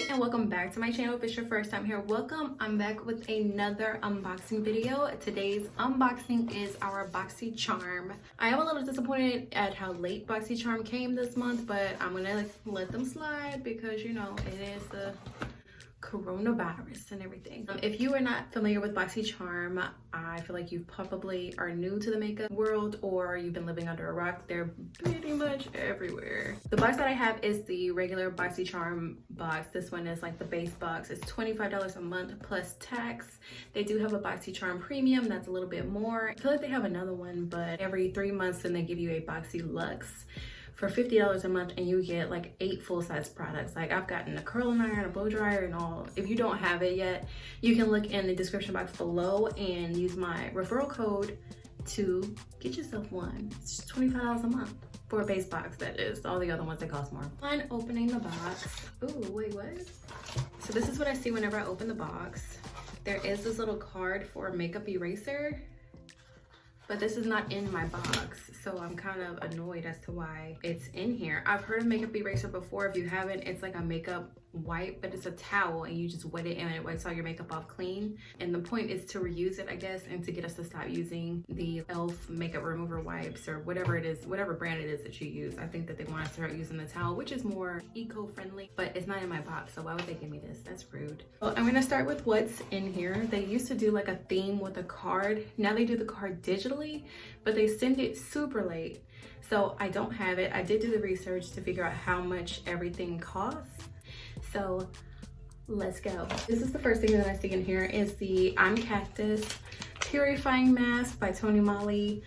and welcome back to my channel. If it's your first time here, welcome. I'm back with another unboxing video. Today's unboxing is our Boxycharm. I am a little disappointed at how late Boxycharm came this month, but I'm gonna let them slide because you know it is the coronavirus and everything. If you are not familiar with Boxycharm, I feel like you probably are new to the makeup world or you've been living under a rock. They're pretty much everywhere. The box that I have is the regular Boxycharm box. This one is like the base box. It's $25 a month plus tax. They do have a Boxycharm premium that's a little bit more. I feel like they have another one, but every 3 months then they give you a Boxy Luxe for $50 a month, and you get like 8 full-size products. Like I've gotten a curling iron, a blow dryer, and all. If you don't have it yet, you can look in the description box below and use my referral code to get yourself one. It's just $25 a month for a base box, that is. All the other ones that cost more. Fine opening the box. Ooh, wait, what? So this is what I see whenever I open the box. There is this little card for a makeup eraser, but this is not in my box, so I'm kind of annoyed as to why it's in here. I've heard of makeup eraser before. If you haven't, it's like a makeup wipe, but it's a towel and you just wet it and it wipes all your makeup off clean. And the point is to reuse it, I guess, and to get us to stop using the e.l.f. makeup remover wipes or whatever it is, whatever brand it is that you use. I think that they want us to start using the towel, which is more eco-friendly, but it's not in my box, so why would they give me this? That's rude. Well, I'm gonna start with what's in here. They used to do like a theme with a card. Now they do the card digitally, but they send it super late. So I don't have it. I did do the research to figure out how much everything costs. So let's go. This is the first thing that I see in here is the I'm Cactus Purifying Mask by Tony Moly,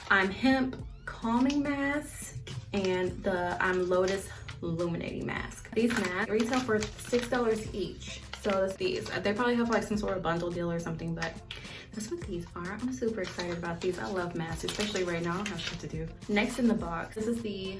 I'm Hemp Calming Mask, and the I'm Lotus Illuminating Mask. These masks retail for $6 each. So that's these. They probably have like some sort of bundle deal or something, but that's what these are. I'm super excited about these. I love masks, especially right now. I don't have shit to do. Next in the box, this is the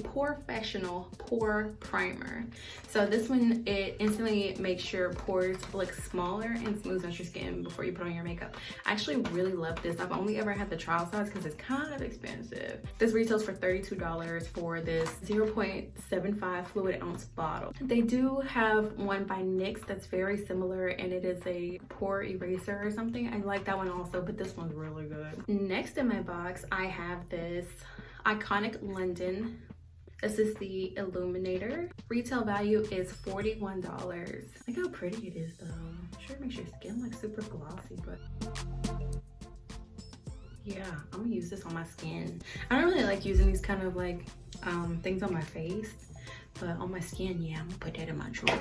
Professional Pore Primer. So this one, it instantly makes your pores look smaller and smooths out your skin before you put on your makeup. I actually really love this. I've only ever had the trial size because it's kind of expensive. This retails for $32 for this 0.75 fluid ounce bottle. They do have one by NYX that's very similar, and it is a pore eraser or something. I like that one also, but this one's really good. Next in my box, I have this Iconic London. This is the Illuminator. Retail value is $41. Look how pretty it is though. I'm sure it makes your skin look super glossy, but yeah, I'm gonna use this on my skin. I don't really like using these kind of like things on my face, but on my skin, yeah, I'm gonna put that in my drawer.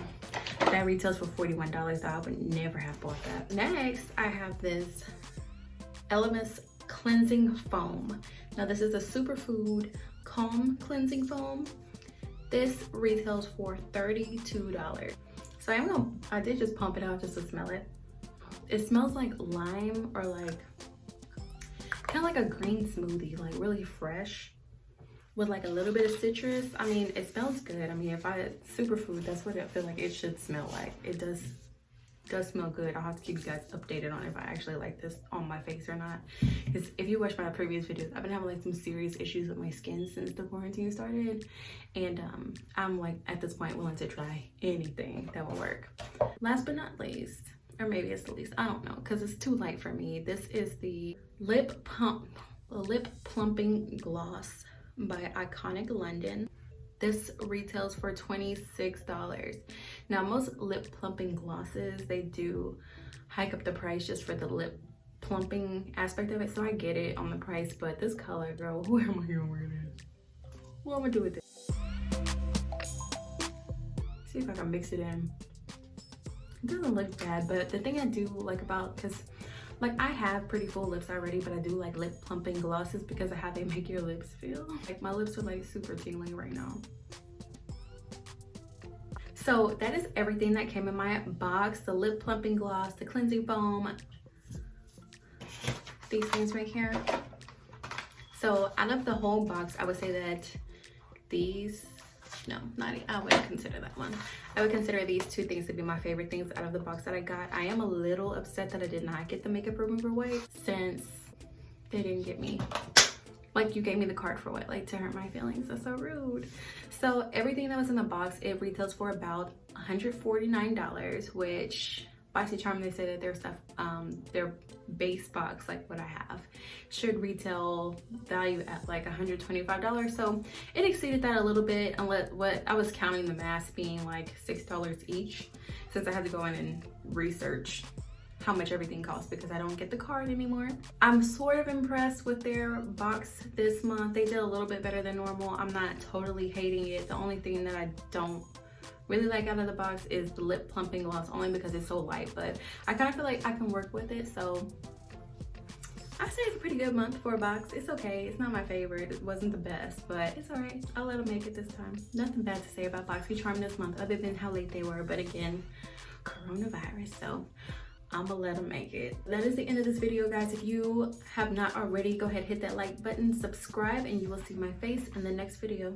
That retails for $41 though. I would never have bought that. Next, I have this Elemis Cleansing Foam. Now this is a superfood calm cleansing foam. This retails for $32. So I did just pump it out just to smell it. It smells like lime or like kind of like a green smoothie, like really fresh with like a little bit of citrus. I mean, it smells good. I mean, if I superfood, that's what I feel like it should smell like. It does smell good. I'll have to keep you guys updated on if I actually like this on my face or not, because if you watch my previous videos, I've been having like some serious issues with my skin since the quarantine started, and I'm like at this point willing to try anything that will work. Last but not least, or maybe it's the least, I don't know, because it's too light for me. This is the lip plumping gloss by Iconic London. This retails for $26. Now, most lip plumping glosses, they do hike up the price just for the lip plumping aspect of it. So I get it on the price, but this color, girl, where am I gonna wear this? What am I gonna do with this? See if I can mix it in. It doesn't look bad, but the thing I do like about, because like I have pretty full lips already, but I do like lip plumping glosses because of how they make your lips feel. Like my lips are like super tingling right now. So that is everything that came in my box. The lip plumping gloss, the cleansing foam, these things right here. So out of the whole box, I would say that these, no, not, I wouldn't consider that one. I would consider these two things to be my favorite things out of the box that I got. I am a little upset that I did not get the makeup remover wipe since they didn't get me Like, you gave me the card for what? Like, to hurt my feelings? That's so rude. So everything that was in the box, it retails for about $149, which Boxycharm, they say that their stuff, their base box, like what I have, should retail value at like $125. So it exceeded that a little bit, unless what I was counting the masks being like $6 each, since I had to go in and research how much everything costs because I don't get the card anymore. I'm sort of impressed with their box this month. They did a little bit better than normal. I'm not totally hating it. The only thing that I don't really like out of the box is the lip plumping gloss, only because it's so light, but I kind of feel like I can work with it. So I say it's a pretty good month for a box. It's okay. It's not my favorite. It wasn't the best, but it's all right. I'll let them make it this time. Nothing bad to say about Boxycharm this month other than how late they were, but again, coronavirus, so I'm gonna let them make it. That is the end of this video, guys. If you have not already, go ahead, hit that like button, subscribe, and you will see my face in the next video.